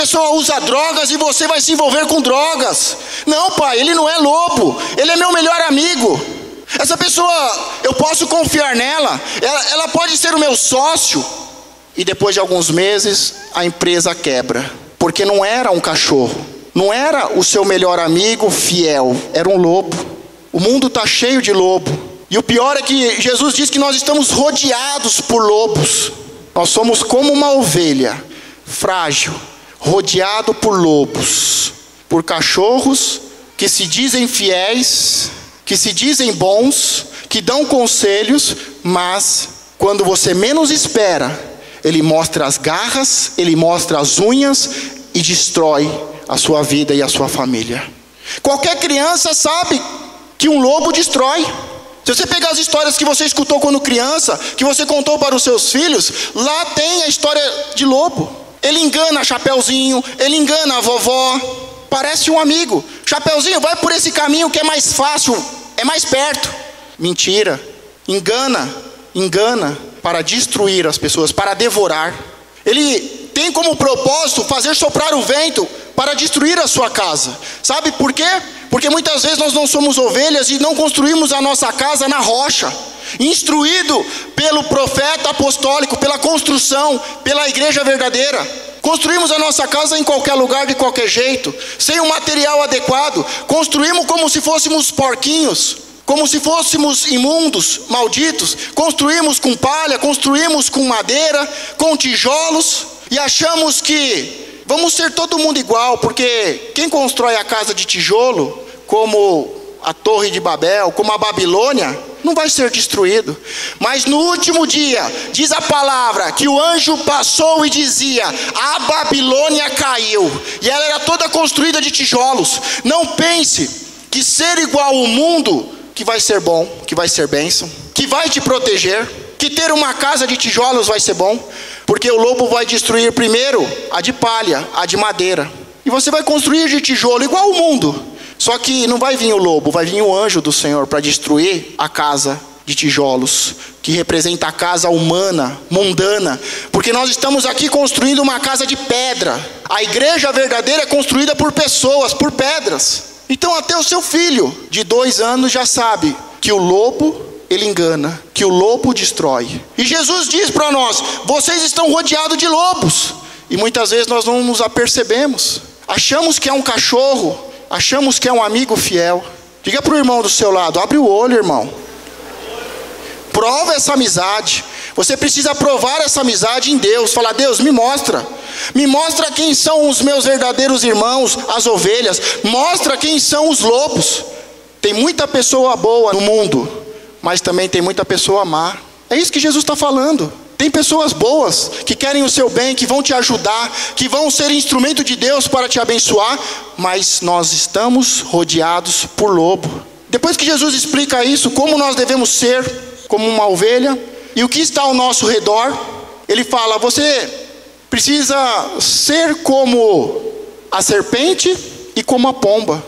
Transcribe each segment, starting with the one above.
pessoa usa drogas e você vai se envolver com drogas. Não, pai, ele não é lobo, ele é meu melhor amigo. Essa pessoa, eu posso confiar nela, ela pode ser o meu sócio. E depois de alguns meses, a empresa quebra, porque não era um cachorro, não era o seu melhor amigo fiel, era um lobo. O mundo está cheio de lobo. E o pior é que Jesus diz que nós estamos rodeados por lobos. Nós somos como uma ovelha, frágil, rodeado por lobos, por cachorros que se dizem fiéis, que se dizem bons, que dão conselhos, mas quando você menos espera, ele mostra as garras, ele mostra as unhas e destrói a sua vida e a sua família. Qualquer criança sabe que um lobo destrói. Se você pegar as histórias que você escutou quando criança, que você contou para os seus filhos, lá tem a história de lobo. Ele engana a Chapeuzinho, ele engana a vovó, parece um amigo. Chapeuzinho, vai por esse caminho que é mais fácil, é mais perto. Mentira, engana para destruir as pessoas, para devorar. Ele tem como propósito fazer soprar o vento para destruir a sua casa. Sabe por quê? Porque muitas vezes nós não somos ovelhas e não construímos a nossa casa na rocha, instruído pelo profeta apostólico, pela construção, pela igreja verdadeira. Construímos a nossa casa em qualquer lugar, de qualquer jeito, sem um material adequado. Construímos como se fôssemos porquinhos, como se fôssemos imundos, malditos. Construímos com palha, construímos com madeira, com tijolos, e achamos que vamos ser todo mundo igual, porque quem constrói a casa de tijolo, como a Torre de Babel, como a Babilônia, não vai ser destruído. Mas no último dia, diz a palavra, que o anjo passou e dizia: a Babilônia caiu, e ela era toda construída de tijolos. Não pense que ser igual ao mundo, que vai ser bom, que vai ser bênção, que vai te proteger, que ter uma casa de tijolos vai ser bom, porque o lobo vai destruir primeiro a de palha, a de madeira, e você vai construir de tijolo igual ao mundo. Só que não vai vir o lobo, vai vir o anjo do Senhor para destruir a casa de tijolos, que representa a casa humana, mundana, porque nós estamos aqui construindo uma casa de pedra. A igreja verdadeira é construída por pessoas, por pedras. Então até o seu filho de 2 anos já sabe que o lobo, ele engana, que o lobo destrói. E Jesus diz para nós: vocês estão rodeados de lobos. E muitas vezes nós não nos apercebemos. Achamos que é um cachorro, achamos que é um amigo fiel. Diga para o irmão do seu lado: abre o olho, irmão. Prova essa amizade. Você precisa provar essa amizade em Deus. Falar: Deus, me mostra quem são os meus verdadeiros irmãos, as ovelhas. Mostra quem são os lobos. Tem muita pessoa boa no mundo, mas também tem muita pessoa má. É isso que Jesus está falando. Tem pessoas boas, que querem o seu bem, que vão te ajudar, que vão ser instrumento de Deus para te abençoar, mas nós estamos rodeados por lobo. Depois que Jesus explica isso, como nós devemos ser como uma ovelha, e o que está ao nosso redor, ele fala: você precisa ser como a serpente e como a pomba.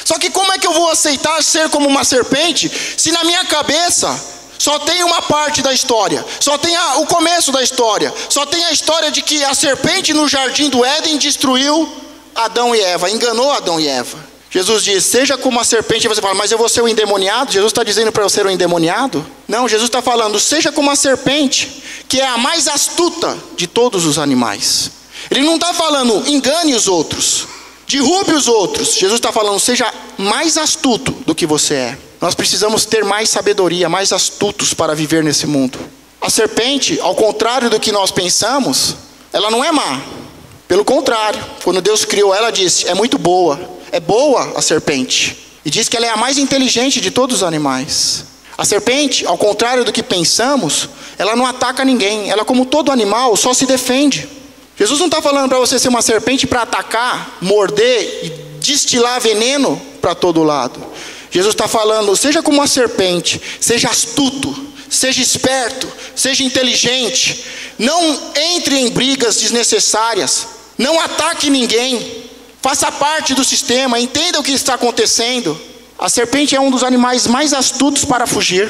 Só que como é que eu vou aceitar ser como uma serpente, se na minha cabeça só tem uma parte da história, só tem o começo da história, só tem a história de que a serpente no jardim do Éden destruiu Adão e Eva, enganou Adão e Eva. Jesus diz: seja como a serpente. E você fala: mas eu vou ser um endemoniado? Jesus está dizendo para eu ser um endemoniado? Não, Jesus está falando: seja como a serpente, que é a mais astuta de todos os animais. Ele não está falando engane os outros, derrube os outros. Jesus está falando: seja mais astuto do que você é. Nós precisamos ter mais sabedoria, mais astutos para viver nesse mundo. A serpente, ao contrário do que nós pensamos, ela não é má. Pelo contrário, quando Deus criou ela, disse: é muito boa. É boa a serpente. E diz que ela é a mais inteligente de todos os animais. A serpente, ao contrário do que pensamos, ela não ataca ninguém. Ela, como todo animal, só se defende. Jesus não está falando para você ser uma serpente para atacar, morder e destilar veneno para todo lado. Jesus está falando: seja como uma serpente, seja astuto, seja esperto, seja inteligente. Não entre em brigas desnecessárias, não ataque ninguém, faça parte do sistema, entenda o que está acontecendo. A serpente é um dos animais mais astutos para fugir.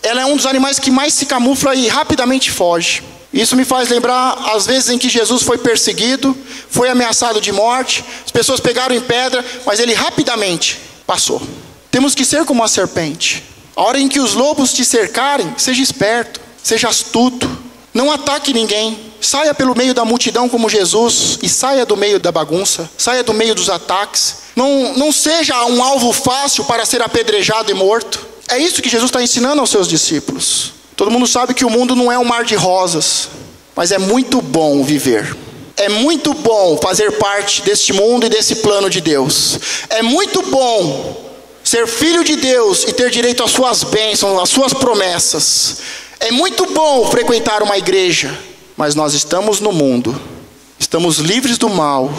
Ela é um dos animais que mais se camufla e rapidamente foge. Isso me faz lembrar as vezes em que Jesus foi perseguido, foi ameaçado de morte, as pessoas pegaram em pedra, mas ele rapidamente passou. Temos que ser como a serpente. A hora em que os lobos te cercarem, seja esperto, seja astuto, não ataque ninguém, saia pelo meio da multidão como Jesus e saia do meio da bagunça, saia do meio dos ataques. Não seja um alvo fácil para ser apedrejado e morto. É isso que Jesus está ensinando aos seus discípulos. Todo mundo sabe que o mundo não é um mar de rosas, mas é muito bom viver. É muito bom fazer parte deste mundo e desse plano de Deus. É muito bom ser filho de Deus e ter direito às suas bênçãos, às suas promessas. É muito bom frequentar uma igreja, mas nós estamos no mundo. Estamos livres do mal,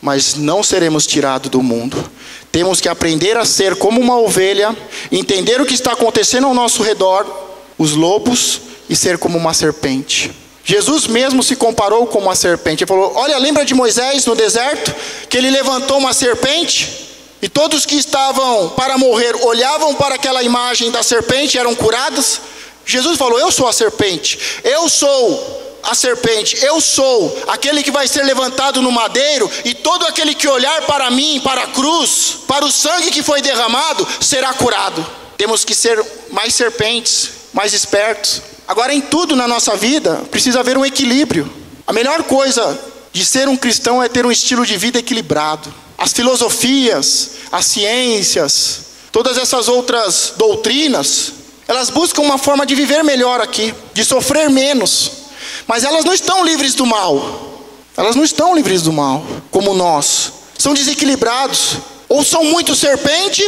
mas não seremos tirados do mundo. Temos que aprender a ser como uma ovelha, entender o que está acontecendo ao nosso redor, os lobos, e ser como uma serpente. Jesus mesmo se comparou com uma serpente. Ele falou: olha, lembra de Moisés no deserto, que ele levantou uma serpente, e todos que estavam para morrer olhavam para aquela imagem da serpente e eram curados? Jesus falou: eu sou a serpente, eu sou a serpente, eu sou aquele que vai ser levantado no madeiro, e todo aquele que olhar para mim, para a cruz, para o sangue que foi derramado, será curado. Temos que ser mais serpentes, mais espertos. Agora, em tudo na nossa vida precisa haver um equilíbrio. A melhor coisa de ser um cristão é ter um estilo de vida equilibrado. As filosofias, as ciências, todas essas outras doutrinas, elas buscam uma forma de viver melhor aqui, de sofrer menos, mas elas não estão livres do mal. Elas não estão livres do mal, como nós. São desequilibrados, ou são muito serpente,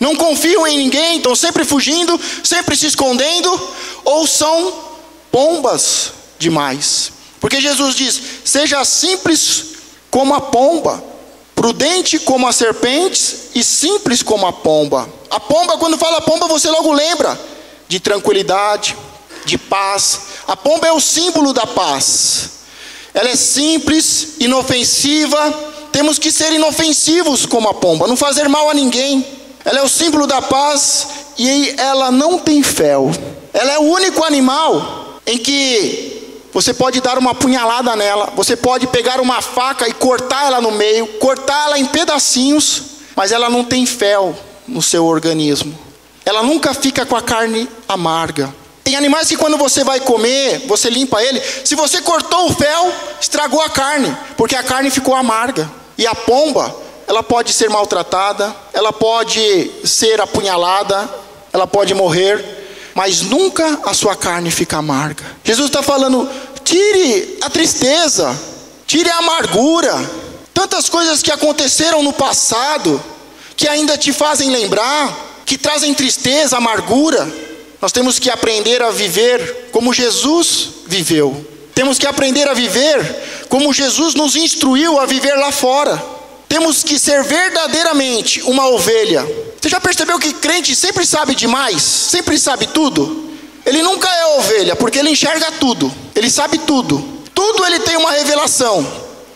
não confiam em ninguém, estão sempre fugindo, sempre se escondendo, ou são pombas demais. Porque Jesus diz: seja simples como a pomba, prudente como as serpentes e simples como a pomba. A pomba, quando fala pomba, você logo lembra de tranquilidade, de paz. A pomba é o símbolo da paz. Ela é simples, inofensiva. Temos que ser inofensivos como a pomba, não fazer mal a ninguém. Ela é o símbolo da paz e ela não tem fel. Ela é o único animal em que você pode dar uma punhalada nela, você pode pegar uma faca e cortar ela no meio, cortá-la em pedacinhos, mas ela não tem fel no seu organismo. Ela nunca fica com a carne amarga. Tem animais que quando você vai comer, você limpa ele, se você cortou o fel, estragou a carne, porque a carne ficou amarga. E a pomba, ela pode ser maltratada, ela pode ser apunhalada, ela pode morrer, mas nunca a sua carne fica amarga. Jesus está falando: tire a tristeza, tire a amargura. Tantas coisas que aconteceram no passado, que ainda te fazem lembrar, que trazem tristeza, amargura. Nós temos que aprender a viver como Jesus viveu. Temos que aprender a viver como Jesus nos instruiu a viver lá fora. Temos que ser verdadeiramente uma ovelha. Você já percebeu que crente sempre sabe demais? Sempre sabe tudo? Ele nunca é ovelha, porque ele enxerga tudo. Ele sabe tudo. Tudo ele tem uma revelação.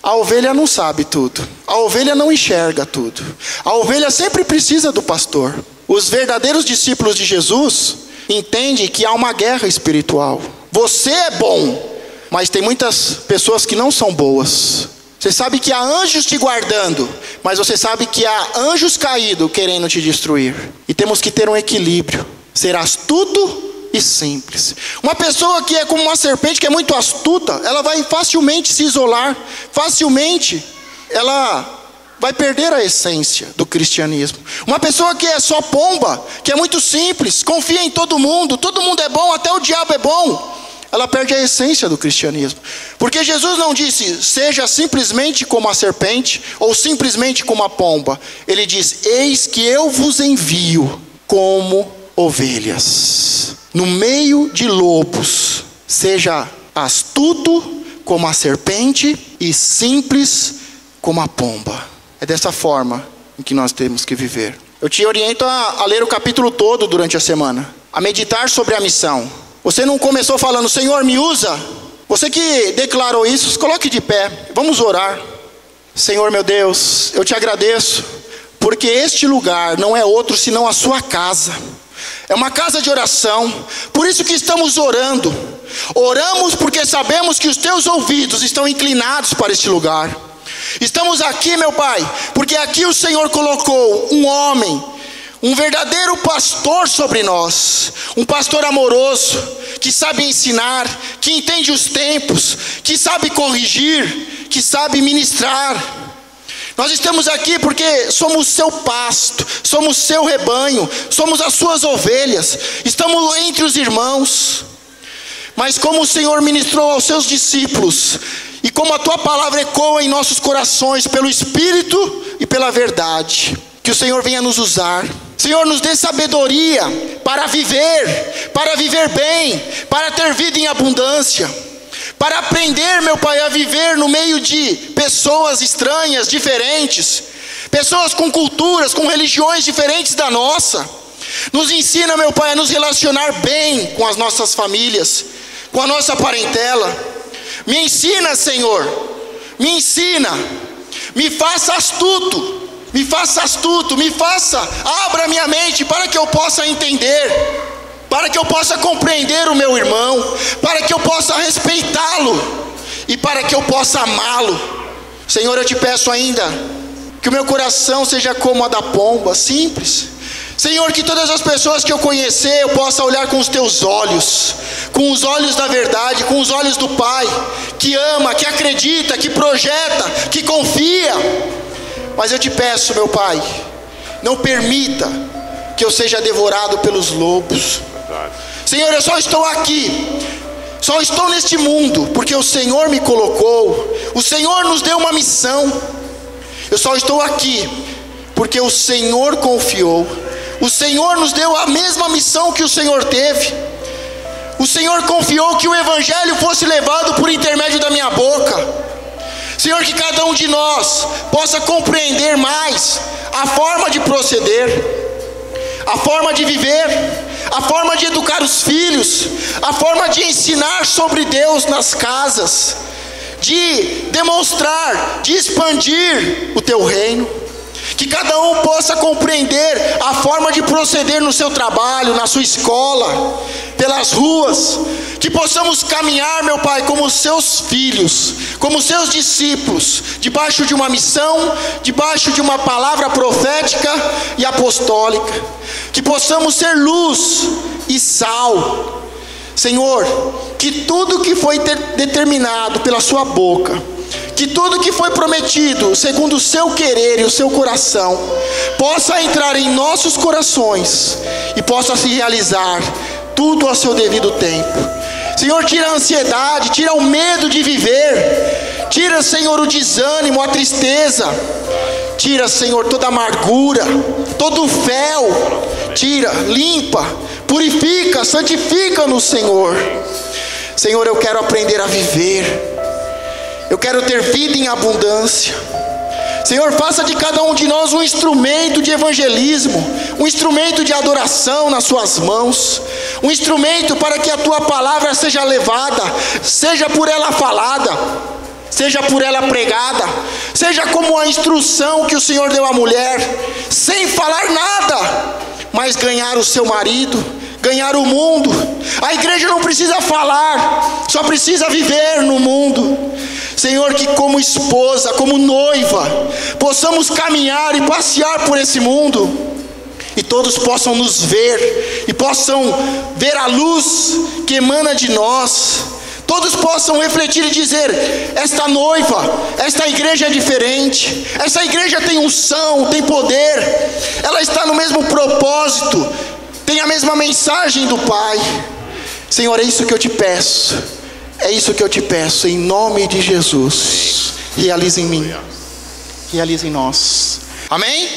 A ovelha não sabe tudo. A ovelha não enxerga tudo. A ovelha sempre precisa do pastor. Os verdadeiros discípulos de Jesus entendem que há uma guerra espiritual. Você é bom, mas tem muitas pessoas que não são boas. Você sabe que há anjos te guardando, mas você sabe que há anjos caídos querendo te destruir. E temos que ter um equilíbrio, ser astuto e simples. Uma pessoa que é como uma serpente, que é muito astuta, ela vai facilmente se isolar, facilmente ela vai perder a essência do cristianismo. Uma pessoa que é só pomba, que é muito simples, confia em todo mundo é bom, até o diabo é bom, ela perde a essência do cristianismo. Porque Jesus não disse: seja simplesmente como a serpente ou simplesmente como a pomba. Ele diz: eis que eu vos envio como ovelhas no meio de lobos. Seja astuto como a serpente e simples como a pomba. É dessa forma em que nós temos que viver. Eu te oriento a ler o capítulo todo durante a semana, a meditar sobre a missão. Você não começou falando: Senhor, me usa? Você que declarou isso, se coloque de pé, vamos orar. Senhor meu Deus, eu te agradeço, porque este lugar não é outro senão a sua casa. É uma casa de oração. Por isso que estamos orando. Oramos porque sabemos que os teus ouvidos estão inclinados para este lugar. Estamos aqui, meu Pai, porque aqui o Senhor colocou um homem, um verdadeiro pastor sobre nós. Um pastor amoroso, que sabe ensinar, que entende os tempos, que sabe corrigir, que sabe ministrar. Nós estamos aqui porque somos seu pasto, somos seu rebanho, somos as suas ovelhas, estamos entre os irmãos. Mas como o Senhor ministrou aos seus discípulos, e como a tua palavra ecoa em nossos corações pelo Espírito e pela verdade, que o Senhor venha nos usar. Senhor, nos dê sabedoria para viver bem, para ter vida em abundância, para aprender, meu Pai, a viver no meio de pessoas estranhas, diferentes, pessoas com culturas, com religiões diferentes da nossa. Nos ensina, meu Pai, a nos relacionar bem com as nossas famílias, com a nossa parentela. Me ensina, Senhor, me ensina, me faça astuto, abra minha mente para que eu possa entender, para que eu possa compreender o meu irmão, para que eu possa respeitá-lo e para que eu possa amá-lo. Senhor, eu te peço ainda que o meu coração seja como a da pomba, simples. Senhor, que todas as pessoas que eu conhecer, eu possa olhar com os teus olhos, com os olhos da verdade, com os olhos do Pai, que ama, que acredita, que projeta, que confia. Mas eu te peço, meu Pai, não permita que eu seja devorado pelos lobos. Senhor, eu só estou aqui, só estou neste mundo porque o Senhor me colocou, o Senhor nos deu uma missão. Eu só estou aqui porque o Senhor confiou, o Senhor nos deu a mesma missão que o Senhor teve. O Senhor confiou que o Evangelho fosse levado por intermédio da minha boca. Senhor, que cada um de nós possa compreender mais a forma de proceder, a forma de viver, a forma de educar os filhos, a forma de ensinar sobre Deus nas casas, de demonstrar, de expandir o teu reino. Que cada um possa compreender a forma de proceder no seu trabalho, na sua escola, pelas ruas. Que possamos caminhar, meu Pai, como seus filhos, como seus discípulos, debaixo de uma missão, debaixo de uma palavra profética e apostólica. Que possamos ser luz e sal. Senhor, que tudo que foi determinado pela sua boca, que tudo que foi prometido segundo o seu querer e o seu coração possa entrar em nossos corações e possa se realizar tudo ao seu devido tempo. Senhor, tira a ansiedade, tira o medo de viver, tira, Senhor, o desânimo, a tristeza, tira, Senhor, toda a amargura, todo o fel, tira, limpa, purifica, santifica-nos, Senhor. Senhor, eu quero aprender a viver, eu quero ter vida em abundância. Senhor, faça de cada um de nós um instrumento de evangelismo, um instrumento de adoração nas suas mãos, um instrumento para que a tua palavra seja levada, seja por ela falada, seja por ela pregada, seja como a instrução que o Senhor deu à mulher, sem falar nada, mas ganhar o seu marido, ganhar o mundo. A igreja não precisa falar, só precisa viver no mundo. Senhor, que como esposa, como noiva, possamos caminhar e passear por esse mundo, e todos possam nos ver, e possam ver a luz que emana de nós. Todos possam refletir e dizer: esta noiva, esta igreja é diferente, essa igreja tem unção, tem poder, ela está no mesmo propósito, tem a mesma mensagem do Pai. Senhor, é isso que eu te peço. É isso que eu te peço, em nome de Jesus. Realize em mim, realize em nós. Amém?